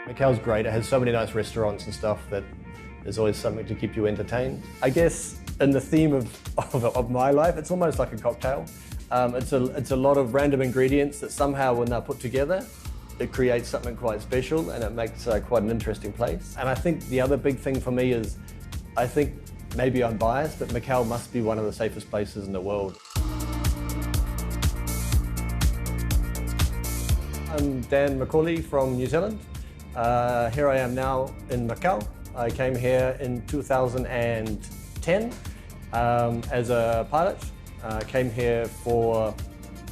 Macao's great. It has so many nice restaurants and stuff that there's always something to keep you entertained. I guess in the theme of my life, it's almost like a cocktail. It's a lot of random ingredients that somehow, when they're put together, it creates something quite special and it makes quite an interesting place. And I think the other big thing for me is, I think maybe I'm biased, but Macao must be one of the safest places in the world. I'm Dan McAulay from New Zealand. Here I am now in Macao. I came here in 2010 as a pilot. Came here for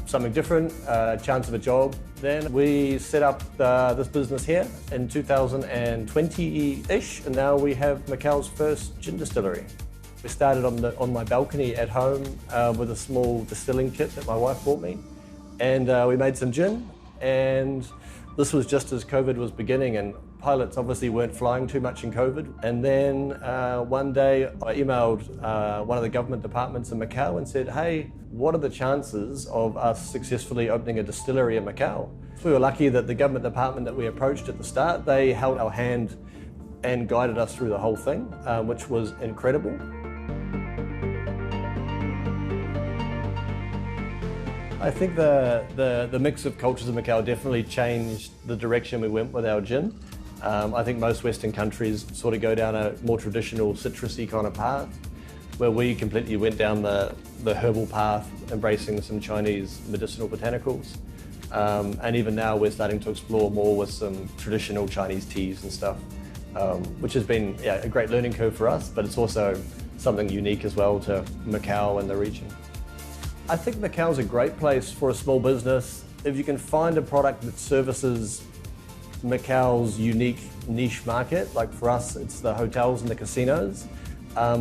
something different, a chance of a job. Then we set up this business here in 2020-ish, and now we have Macao's first gin distillery. We started on my balcony at home with a small distilling kit that my wife bought me, and we made some gin. And this was just as COVID was beginning, and pilots obviously weren't flying too much in COVID. And then one day I emailed one of the government departments in Macao and said, hey, what are the chances of us successfully opening a distillery in Macao? We were lucky that the government department that we approached at the start, they held our hand and guided us through the whole thing, which was incredible. I think the mix of cultures in Macao definitely changed the direction we went with our gin. I think most Western countries sort of go down a more traditional citrusy kind of path, where we completely went down the herbal path, embracing some Chinese medicinal botanicals. And even now we're starting to explore more with some traditional Chinese teas and stuff, which has been a great learning curve for us, but it's also something unique as well to Macao and the region. I think Macao's a great place for a small business. If you can find a product that services Macao's unique niche market, like for us, it's the hotels and the casinos,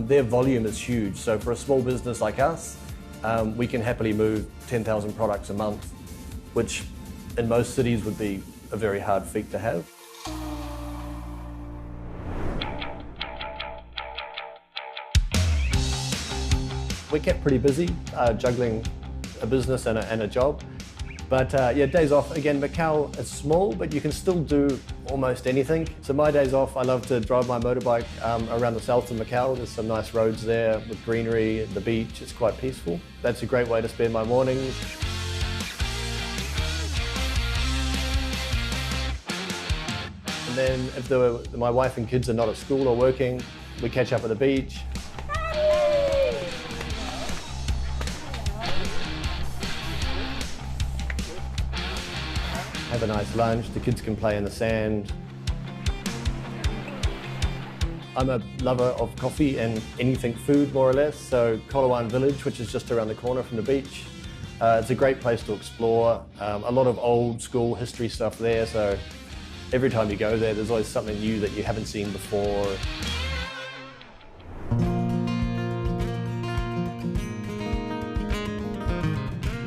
their volume is huge. So for a small business like us, we can happily move 10,000 products a month, which in most cities would be a very hard feat to have. We kept pretty busy, juggling a business and a job. But days off, again, Macao is small, but you can still do almost anything. So my days off, I love to drive my motorbike around the south of Macao. There's some nice roads there with greenery, the beach, it's quite peaceful. That's a great way to spend my mornings. And then if my wife and kids are not at school or working, we catch up at the beach. Have a nice lunch, the kids can play in the sand. I'm a lover of coffee and anything food, more or less, so Colaboración Village, which is just around the corner from the beach. It's a great place to explore, a lot of old school history stuff there, so every time you go there, there's always something new that you haven't seen before.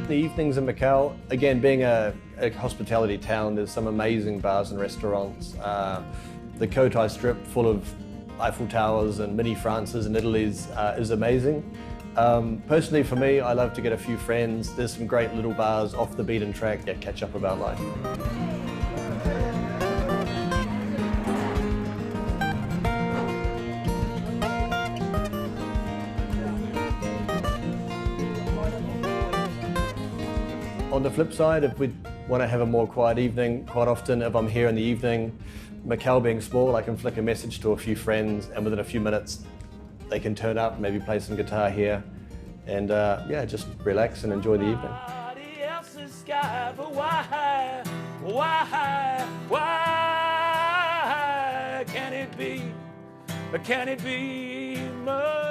The evenings in Macao, again, being a hospitality town, there's some amazing bars and restaurants. The Cotai Strip, full of Eiffel Towers and mini Frances and Italy's, is amazing. Personally, for me, I love to get a few friends. There's some great little bars off the beaten track that catch up about life. On the flip side, if we want to have a more quiet evening, quite often if I'm here in the evening, Macao being small, I can flick a message to a few friends and within a few minutes they can turn up, maybe play some guitar here and just relax and enjoy the evening. Why can it be, or can it be more?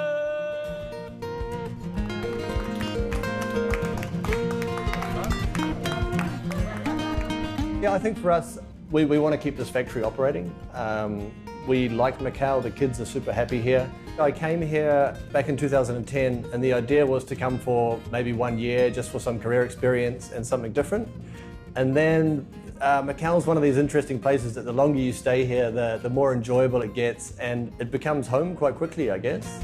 Yeah, I think for us, we want to keep this factory operating. We like Macao, the kids are super happy here. I came here back in 2010 and the idea was to come for maybe 1 year just for some career experience and something different. And then Macao's one of these interesting places that the longer you stay here, the more enjoyable it gets and it becomes home quite quickly, I guess.